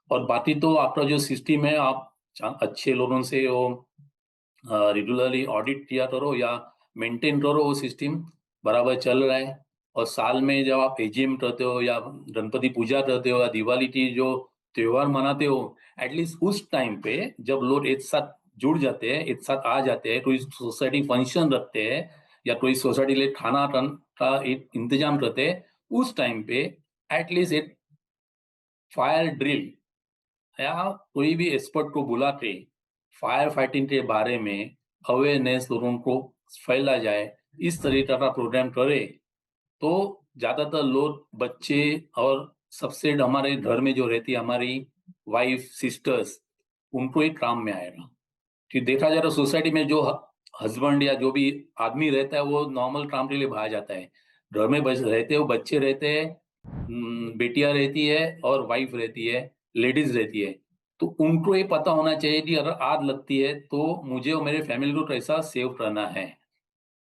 और बाकी तो आपका जो सिस्टम है, आप अच्छे लोगों से वो रेगुलरली ऑडिट किया करो या मेंटेन करो वो सिस्टम बराबर चल रहा है। और साल में जब आप एजीएम करते हो या गणपति पूजा करते हो या दिवाली की जो त्योहार मनाते हो, एटलीस्ट उस टाइम पे जब लोग एक साथ जुड़ जाते हैं, एक साथ आ जाते हैं, कोई सोसाइटी फंक्शन रखते हैं या कोई सोसाइटी लिए खाना का एक इंतजाम करते हैं, उस टाइम पे एटलीस्ट एक फायर ड्रिल या कोई भी एक्सपर्ट को बुला के फायर फाइटिंग के बारे में अवेयरनेस लोगों को फैला जाए, इस तरीके का प्रोग्राम करे, तो ज़्यादातर लोग, बच्चे और सबसे हमारे घर में जो रहती है हमारी वाइफ, सिस्टर्स, उनको ये काम में आएगा। कि देखा जाए तो सोसाइटी में जो हस्बैंड या जो भी आदमी रहता है, वो नॉर्मल काम के लिए बाहर जाता है। घर में बस रहते हो, बच्चे रहते हैं, बेटियाँ रहती है और वाइफ रहती है, लेडीज़ रहती है। तो उनको ये पता होना चाहिए कि अगर आग लगती है, तो मुझे और मेरे फैमिली को कैसा सेव करना है।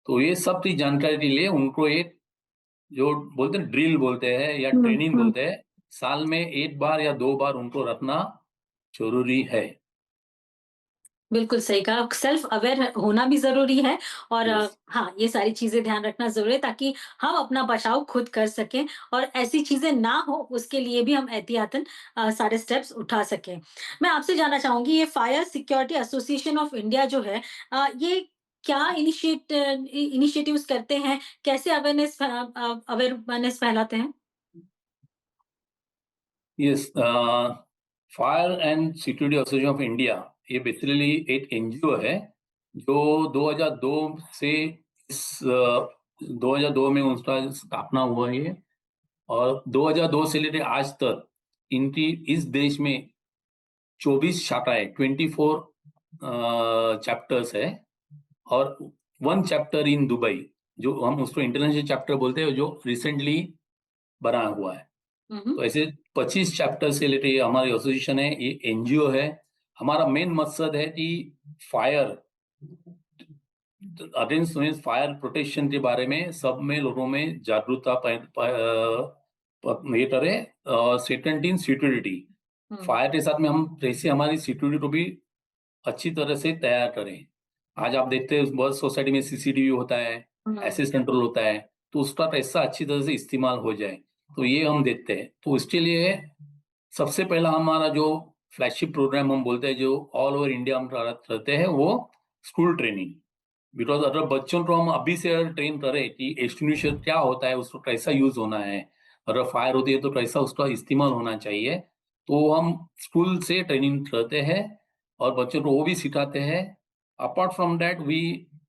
तो ये सब चीज़ जानकारी के लिए उनको एक जो बोलते हैं ड्रिल बोलते हैं या हुँ, ट्रेनिंग हुँ। बोलते हैं, साल में 1 बार या 2 बार उनको रखना ज़रूरी है। बिल्कुल सही कहा, सेल्फ अवेयर होना भी ज़रूरी है और यस। हाँ, ये सारी चीज़ें ध्यान रखना ज़रूरी है ताकि हम अपना बचाव खुद कर सकें और ऐसी चीज़ें ना हो उसके लिए भी हम एहतियातन सारे स्टेप्स उठा सकें। मैं आपसे जानना चाहूँगी ये fire security association of India जो है ये क्या इनिशिएटिव्स करते हैं? कैसे अवेयरनेस फैलाते हैं? Yes, fire and security association of India ये बेसिकली एक एनजीओ है जो 2002 से इस 2002 में उसका स्थापना हुआ है। और 2002 से लेकर आज तक इनकी इस देश में 24 शाखाएं, 24 चैप्टर्स है। और वन चैप्टर इन दुबई, जो हम उसको इंटरनेशनल चैप्टर बोलते हैं, जो रिसेंटली बना हुआ है। हुँ, हुँ। तो ऐसे 25 चैप्टर से रिलेटेड ये हमारी एसोसिएशन है, ये एनजीओ है। हमारा मेन मकसद है कि fire against means fire protection के बारे में सब में लोगों में जागरूकता ये करें। और second in security, hmm, fire के साथ में हम कैसे हमारी सिक्योरिटी को भी अच्छी तरह से तैयार करें। आज आप देखते हैं बहुत सोसाइटी में सीसीटीवी होता है, हुँ, एक्सेस कंट्रोल होता है, तो उसका कैसा अच्छी तरह से इस्तेमाल हो जाए, तो ये हम देखते हैं। तो इसके लिए सबसे पहला हमारा जो फ्लैगशिप प्रोग्राम हम बोलते हैं, जो ऑल ओवर इंडिया हम करते हैं, वो स्कूल ट्रेनिंग। बिकॉज अगर बच्चों को हम अभी से अगर ट्रेन करें कि एक्सटिंग्विशर क्या होता है, उसको कैसा यूज होना है, अगर फायर होती है तो कैसा उसका इस्तेमाल होना चाहिए, तो हम स्कूल से ट्रेनिंग करते हैं और बच्चों को वो भी सिखाते हैं। Apart from that we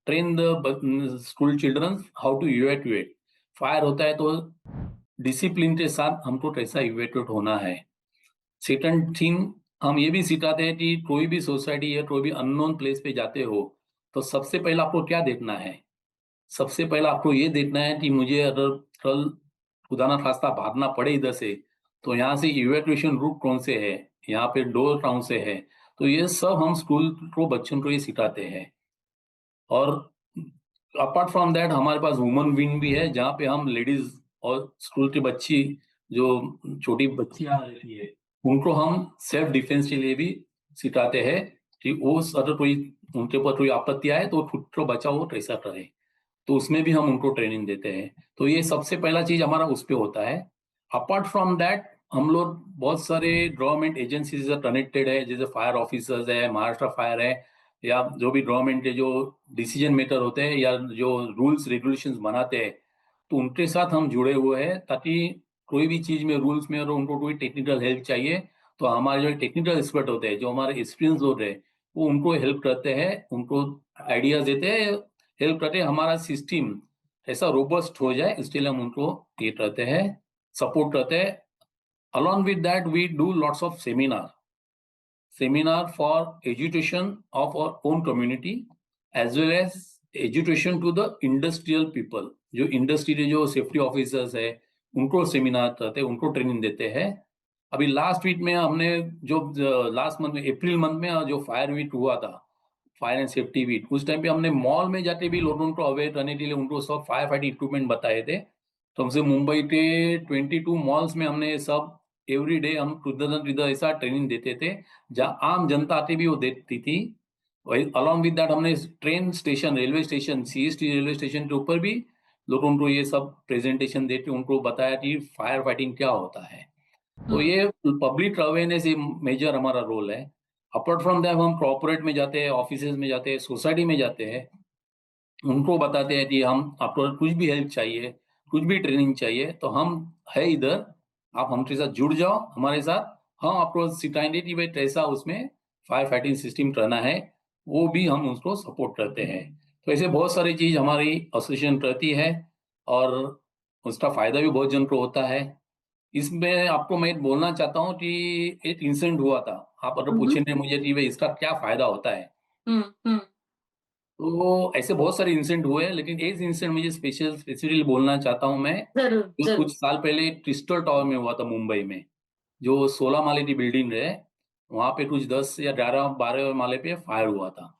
train the school children how to evacuate. Fire होता है तो डिसिप्लिन के साथ हमको कैसा इवैक्यूएट होना है। सेकंड थिंग, हम ये भी सिखाते हैं कि कोई भी सोसाइटी या कोई भी अननोन प्लेस पे जाते हो, तो सबसे पहले आपको क्या देखना है? सबसे पहले आपको ये देखना है कि मुझे अगर कल खुदा ना खास्ता भागना पड़े इधर से, तो यहाँ से इवैक्यूएशन रूट कौन से है, यहाँ पे डोर कौन से है। तो ये सब हम स्कूल को बच्चों को ये सिखाते हैं। और अपार्ट फ्रॉम दैट हमारे पास वुमन विंग भी है, जहाँ पे हम लेडीज और स्कूल की बच्ची, जो छोटी बच्चियां रहती है, उनको हम सेल्फ डिफेंस के लिए भी सिखाते हैं कि वो अगर कोई उनके ऊपर कोई आपत्ति आए तो खुद को बचाओ वो कैसा करे। तो उसमें भी हम उनको ट्रेनिंग देते हैं। तो ये सबसे पहला चीज हमारा उस पे होता है। अपार्ट फ्रॉम दैट हम लोग बहुत सारे गवर्नमेंट एजेंसी से कनेक्टेड है, जैसे फायर ऑफिसर्स है, महाराष्ट्र फायर है, या जो भी गवर्नमेंट के जो डिसीजन मेकर होते हैं या जो रूल्स रेगुलेशंस बनाते हैं, तो उनके साथ हम जुड़े हुए हैं, ताकि कोई भी चीज में रूल्स में अगर उनको कोई टेक्निकल हेल्प चाहिए, तो हमारे जो टेक्निकल एक्सपर्ट होते हैं, जो हमारे एक्सपीरियंस होते हैं, वो उनको हेल्प करते हैं, उनको आइडियाज देते हैं, हेल्प करते हैं, हमारा सिस्टम ऐसा रोबस्ट हो जाए, इसके लिए हम उनको ये करते हैं, सपोर्ट करते हैं। Along with that we do lots of seminar for education of our own community, as well as education to the industrial people। जो इंडस्ट्री के जो सेफ्टी ऑफिसर्स है, उनको सेमिनार करते हैं, उनको ट्रेनिंग देते हैं। अभी लास्ट वीक में हमने जो लास्ट मंथ में अप्रैल मंथ में जो फायर वीक हुआ था, फायर एंड सेफ्टी वीक, उस टाइम पे हमने मॉल में जाके भी लोगों को अवेयर करने के लिए उनको सब फायर फाइटिंग इक्विपमेंट बताए थे। तो हमसे मुंबई के 22 मॉल्स में हमने सब एवरी डे हम किधर किधर ऐसा ट्रेनिंग देते थे, जहाँ आम जनता आती भी वो देखती थी। वही अलॉन्ग विद दैट हमने train station, railway station, CST railway station के ऊपर भी लोगों को ये सब प्रेजेंटेशन देके उनको बताया कि फायर फाइटिंग क्या होता है। तो हुँ, ये पब्लिक अवेयरनेस ये मेजर हमारा रोल है। अपार्ट फ्रॉम दैट हम कॉर्पोरेट में जाते हैं, ऑफिसेज में जाते हैं, सोसाइटी में जाते हैं, उनको बताते हैं कि हम आपको अगर कुछ भी हेल्प चाहिए, कुछ भी ट्रेनिंग चाहिए, तो हम है इधर, आप हमके साथ जुड़ जाओ हमारे साथ, हम आपको सिखाएंगे कि भाई कैसा उसमें फायर फाइटिंग सिस्टम करना है, वो भी हम उसको सपोर्ट करते हैं। तो ऐसे बहुत सारी चीज हमारी एसोसिएशन करती है, और उसका फायदा भी बहुत जन को होता है। इसमें आपको मैं बोलना चाहता हूँ कि एक इंसिडेंट हुआ था। आप अगर हुँ, हुँ, पूछेंगे मुझे कि भाई इसका क्या फायदा होता है, हुँ, हुँ, तो ऐसे बहुत सारे इंसिडेंट हुए हैं, लेकिन एक इंसिडेंट मुझे स्पेसिफिकली बोलना चाहता हूँ मैं। ज़रूर, जो ज़रूर। कुछ साल पहले क्रिस्टल टावर में हुआ था मुंबई में, जो 16 माले की बिल्डिंग है, वहां पे कुछ 10 या 11 12 माले पे फायर हुआ था।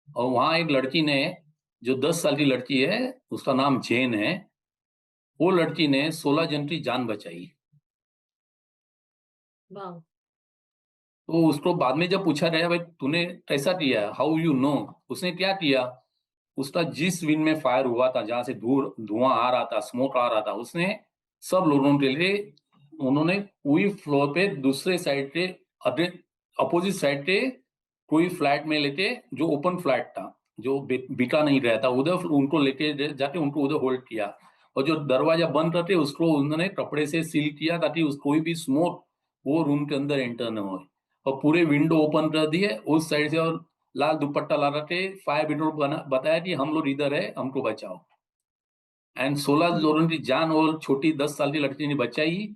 और वहां एक लड़की ने, जो 10 साल की लड़की है, उसका नाम जैन है, वो लड़की ने 16 जन की जान बचाई। वाओ! तो उसको बाद में जब पूछा गया, भाई तूने कैसा किया, हाउ यू नो, उसने क्या किया, उसका जिस विंग में फायर हुआ था, जहां से दूर धुआं आ रहा था, स्मोक आ रहा था, उसने सब लोगों के लिए, उन्होंने पूरी फ्लोर पे दूसरे साइड पे, अपोजिट साइड पे कोई फ्लैट में लेके, जो ओपन फ्लैट था, जो बिका नहीं रहा था, उधर उनको लेके जाके उनको उधर होल्ड किया, और जो दरवाजा बंद रहते उसको उन्होंने कपड़े से सील किया, ताकि कोई भी स्मोक वो रूम के अंदर एंटर न हो, और पूरे विंडो ओपन कर दिए उस साइड से, और लाल दुपट्टा लगा के फायर ब्रिगेड बताया कि हम लोग इधर है, हमको बचाओ। एंड 16 हुँ। लोगों की जान और छोटी 10 साल की लड़की ने बचाई।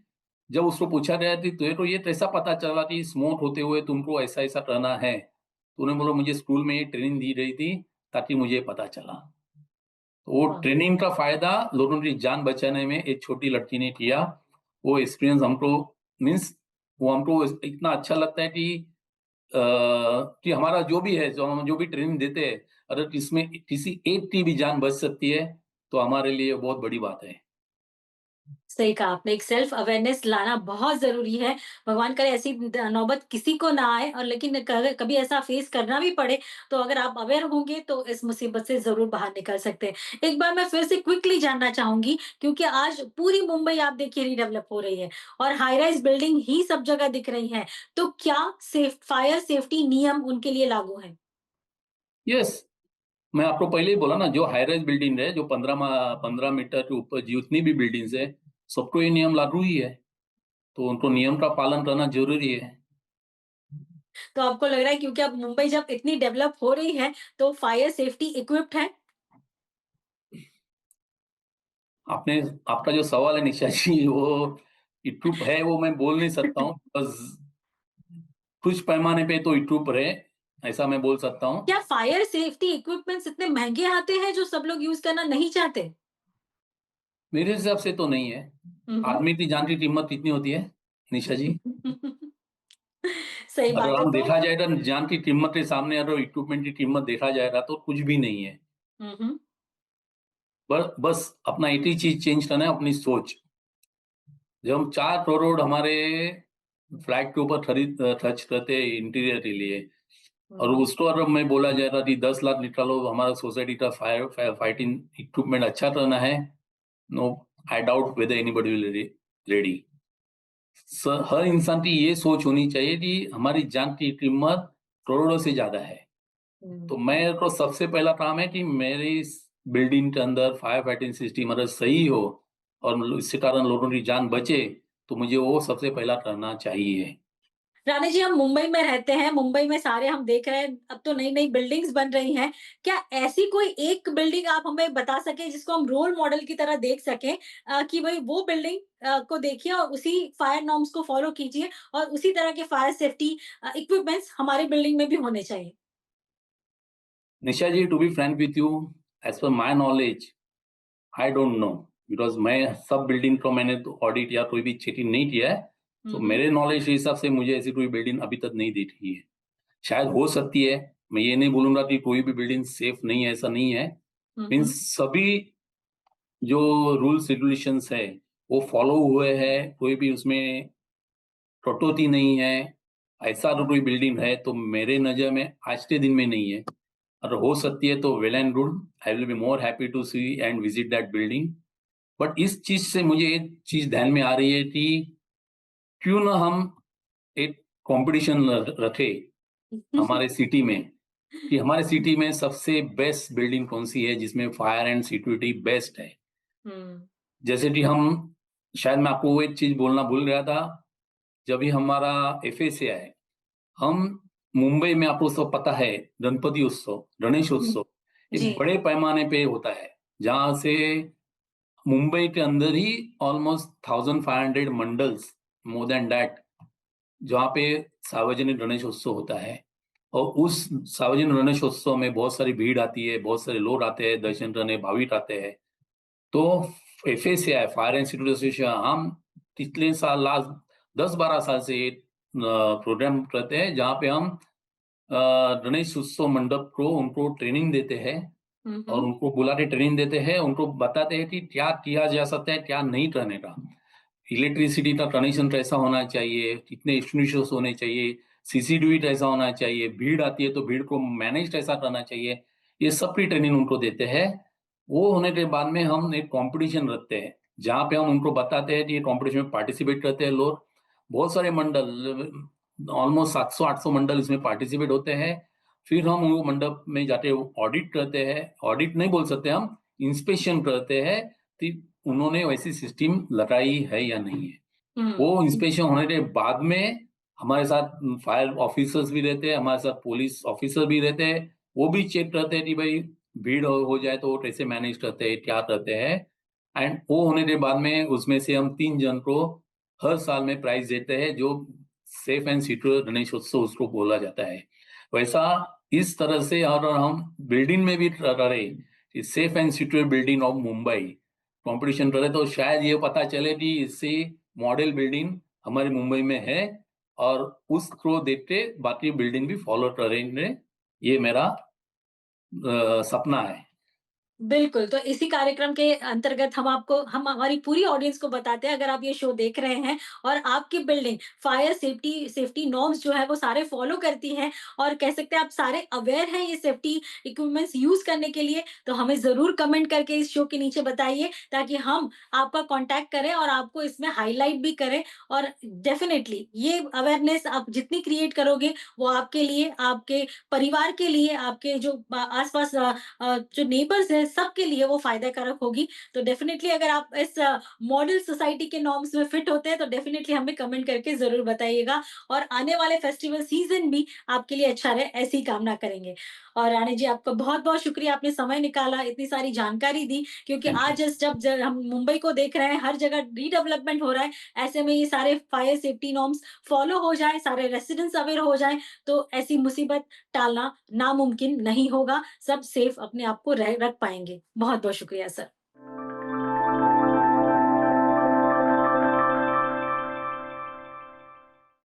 जब उसको पूछा गया कि तुझे तो ये कैसा पता चला कि स्मोक होते हुए तुमको ऐसा ऐसा करना है, तो उन्होंने बोला मुझे स्कूल में ये ट्रेनिंग दी गई थी, ताकि मुझे पता चला। तो वो वाह! ट्रेनिंग का फायदा लोगों की जान बचाने में एक छोटी लड़की ने किया। वो एक्सपीरियंस हमको, मीन्स वो हमको इतना अच्छा लगता है कि हमारा जो भी है, जो हम जो भी ट्रेनिंग देते हैं, अगर इसमें किसी एक की भी जान बच सकती है, तो हमारे लिए बहुत बड़ी बात है। सही कहा आपने, एक सेल्फ अवेयरनेस लाना बहुत ज़रूरी है। भगवान करे ऐसी नौबत किसी को ना आए, और लेकिन कभी ऐसा फेस करना भी पड़े, तो अगर आप अवेयर होंगे तो इस मुसीबत से ज़रूर बाहर निकल सकते हैं। एक बार मैं फिर से क्विकली जानना चाहूँगी, क्योंकि आज पूरी मुंबई आप देखिए रीडेवलप हो रही है और हाई राइज़ बिल्डिंग ही सब जगह दिख रही हैं। तो क्या फायर सेफ्टी नियम उनके लिए लागू हैं? यस, मैं आपको पहले ही बोला ना, जो हाई राइज बिल्डिंग है, जो 15 मीटर के ऊपर जितनी भी बिल्डिंग्स है, सबको ये नियम लागू ही है। तो उनको नियम का पालन करना जरूरी है। तो आपको लग रहा है क्योंकि अब मुंबई जब इतनी डेवलप हो रही है, तो फायर सेफ्टी इक्विप्ड है? आपने आपका जो सवाल है निशा जी, वो इट्रूप है, वो मैं बोल नहीं सकता हूँ, बस कुछ पैमाने पे तो इट्रूप है, ऐसा मैं बोल सकता हूँ। क्या फायर सेफ्टी इक्विपमेंट्स इतने महँगे आते हैं जो सब लोग यूज़ करना नहीं चाहते? मेरे हिसाब से तो नहीं है। हुँ, हुँ। आदमी की जान की कीमत कितनी होती है, निशा जी? सही अगर बात है हम तो देखा जाएगा जान की कीमत के सामने, अगर इक्विपमेंट की कीमत देखा जाएगा, तो कुछ भी नहीं है। हुँ, हुँ। बस अपना एक ही चीज चेंज करना है, अपनी सोच। जब हम 4 करोड़ हमारे फ्लैट के ऊपर खर्च करते हैं इंटीरियर के लिए, और हुँ। उसको अगर मैं बोला जाए रहा कि 10 लाख निकालो, हमारा सोसाइटी का फाइटिंग इक्विपमेंट अच्छा करना है, no, I doubt whether anybody will ready. हर इंसान की ये सोच होनी चाहिए कि हमारी जान की कीमत करोड़ों से ज्यादा है। हुँ। तो मेरे को सबसे पहला काम है कि मेरी इस बिल्डिंग के अंदर फायर फाइटिंग सिस्टम अगर सही हो, और इसके कारण लोगों की जान बचे, तो मुझे वो सबसे पहला करना चाहिए। रानी जी, हम मुंबई में रहते हैं, मुंबई में सारे हम देख रहे हैं, अब तो नई-नई बिल्डिंग्स बन रही हैं। क्या ऐसी कोई एक बिल्डिंग आप हमें बता सकें जिसको हम रोल मॉडल की तरह देख सकें, कि भई वो बिल्डिंग को देखिए और उसी फायर नॉर्म्स को फॉलो कीजिए और उसी तरह के फायर सेफ्टी इक्विपमेंट्स हमारी बिल्डिंग में भी होने चाहिए? Nisha ji, to be frank with you, as per my knowledge, I don't know, because मैं सब बिल्डिंग को मैंने तो ऑडिट या कोई भी चेकिंग नहीं किया है। हुँ, तो हुँ। मेरे नॉलेज के हिसाब से मुझे ऐसी कोई बिल्डिंग अभी तक नहीं दिखी है। शायद हो सकती है, मैं ये नहीं बोलूंगा कि कोई भी बिल्डिंग सेफ नहीं है, ऐसा नहीं है। हुँ, मीन्स हुँ। सभी जो रूल्स रेगुलेशंस है, वो फॉलो हुए हैं, कोई भी उसमें कटौती नहीं है। ऐसा तो कोई बिल्डिंग है तो मेरे नज़र में आज के दिन में नहीं है। अगर हो सकती है तो well and good, I will be more happy to see and visit that building. But इस चीज़ से मुझे एक चीज़ ध्यान में आ रही है कि क्यों ना हम एक कॉम्पिटिशन रखें हमारे सिटी में, कि हमारे सिटी में सबसे बेस्ट बिल्डिंग कौन-सी है जिसमें फायर एंड सिक्योरिटी बेस्ट है। हुँ। जैसे कि हम, शायद मैं आपको वो एक चीज़ बोलना भूल गया था, जब भी हमारा एफएसए है, हम मुंबई में, आपको सब पता है, गणपति उत्सव, गणेश हुँ। उत्सव जी। एक बड़े पैमाने पे होता है, जहाँ से मुंबई के अंदर ही almost 1500 mandals, more than that, जहाँ पे सार्वजनिक गणेशोत्सव होता है। और उस सार्वजनिक गणेशोत्सव में बहुत सारी भीड़ आती है, बहुत सारे लोग आते हैं दर्शन करने, भाविक आते हैं। तो FSCI, fire and security association, हम पिछले साल, लास्ट 10-12 साल से ये प्रोग्राम करते हैं, जहाँ पे हम गणेश उत्सव मंडप को उनको ट्रेनिंग देते हैं, हुँ, और हुँ। उनको बुला के ट्रेनिंग देते हैं, उनको बताते हैं कि क्या किया जा सकता है, क्या नहीं करने का। इलेक्ट्रिसिटी का कनेक्शन कैसा होना चाहिए, कितने एक्सटिंग्विशर्स होने चाहिए, सीसीटीवी कैसा होना चाहिए, भीड़ आती है तो भीड़ को मैनेज कैसा करना चाहिए, ये सब की ट्रेनिंग उनको देते हैं। वो होने के बाद में हम एक कॉम्पिटिशन रखते हैं, जहाँ पे हम उनको बताते हैं कि ये कॉम्पिटिशन में पार्टिसिपेट करते हैं लोग। बहुत सारे मंडल, ऑलमोस्ट 700-800 मंडल इसमें पार्टिसिपेट होते हैं। फिर हम वो मंडप में जाके ऑडिट करते हैं, ऑडिट नहीं बोल सकते हम, इंस्पेक्शन करते हैं कि उन्होंने वैसी सिस्टम लगाई है या नहीं है। हुँ। वो इंस्पेक्शन होने के बाद में हमारे साथ फायर ऑफिसर्स भी रहते हैं, हमारे साथ पुलिस ऑफिसर भी रहते हैं। वो भी चेक करते हैं कि भाई भीड़ हो जाए तो वो कैसे मैनेज करते हैं, क्या करते हैं। एंड वो होने के बाद में उसमें से हम 3 जन को हर साल में प्राइज़ देते हैं, जो सेफ एंड सिक्योर गणेशोत्सव उसको बोला जाता है। वैसा इस तरह से अगर हम बिल्डिंग में भी करें कि safe and secure building of Mumbai competition करें, तो शायद ये पता चले कि इससे मॉडल बिल्डिंग हमारी मुंबई में है, और उसको देख के बाकी बिल्डिंग भी फॉलो करेंगे। ये मेरा सपना है। बिल्कुल, तो इसी कार्यक्रम के अंतर्गत हम हमारी पूरी ऑडियंस को बताते हैं, अगर आप ये शो देख रहे हैं और आपकी building fire safety safety norms जो है वो सारे फॉलो करती है और कह सकते हैं आप सारे अवेयर हैं ये सेफ्टी इक्विपमेंट्स यूज़ करने के लिए, तो हमें ज़रूर कमेंट करके इस शो के नीचे बताइए ताकि हम आपका कॉन्टैक्ट करें और आपको इसमें हाइलाइट भी करें। और डेफ़िनिटली ये अवेयरनेस आप जितनी क्रिएट करोगे, वो आपके लिए, आपके परिवार के लिए, आपके जो आस-पास जो नेबर्स हैं सबके लिए वो फ़ायदा कारक होगी। तो डेफ़िनिटली अगर आप इस मॉडल सोसाइटी के नॉर्म्स में फिट होते हैं तो डेफ़िनिटली हमें कमेंट करके ज़रूर बताइएगा और आने वाले फेस्टिवल सीज़न भी आपके लिए अच्छा रहे, ऐसी ही कामना करेंगे। और रानी जी आपका बहुत-बहुत शुक्रिया, आपने समय निकाला, इतनी सारी जानकारी दी क्योंकि थैंक यू। आज इस जब ज हम मुंबई को देख रहे हैं, हर जगह रीडेवलपमेंट हो रहा है, ऐसे में ये सारे फायर सेफ्टी नॉर्म्स फॉलो हो जाएँ, सारे रेज़िडेंट्स अवेयर हो जाएँ, तो ऐसी मुसीबत टालना नामुमकिन नहीं होगा। सब सेफ अपने आप को रख पाएँगे। बहुत-बहुत शुक्रिया सर।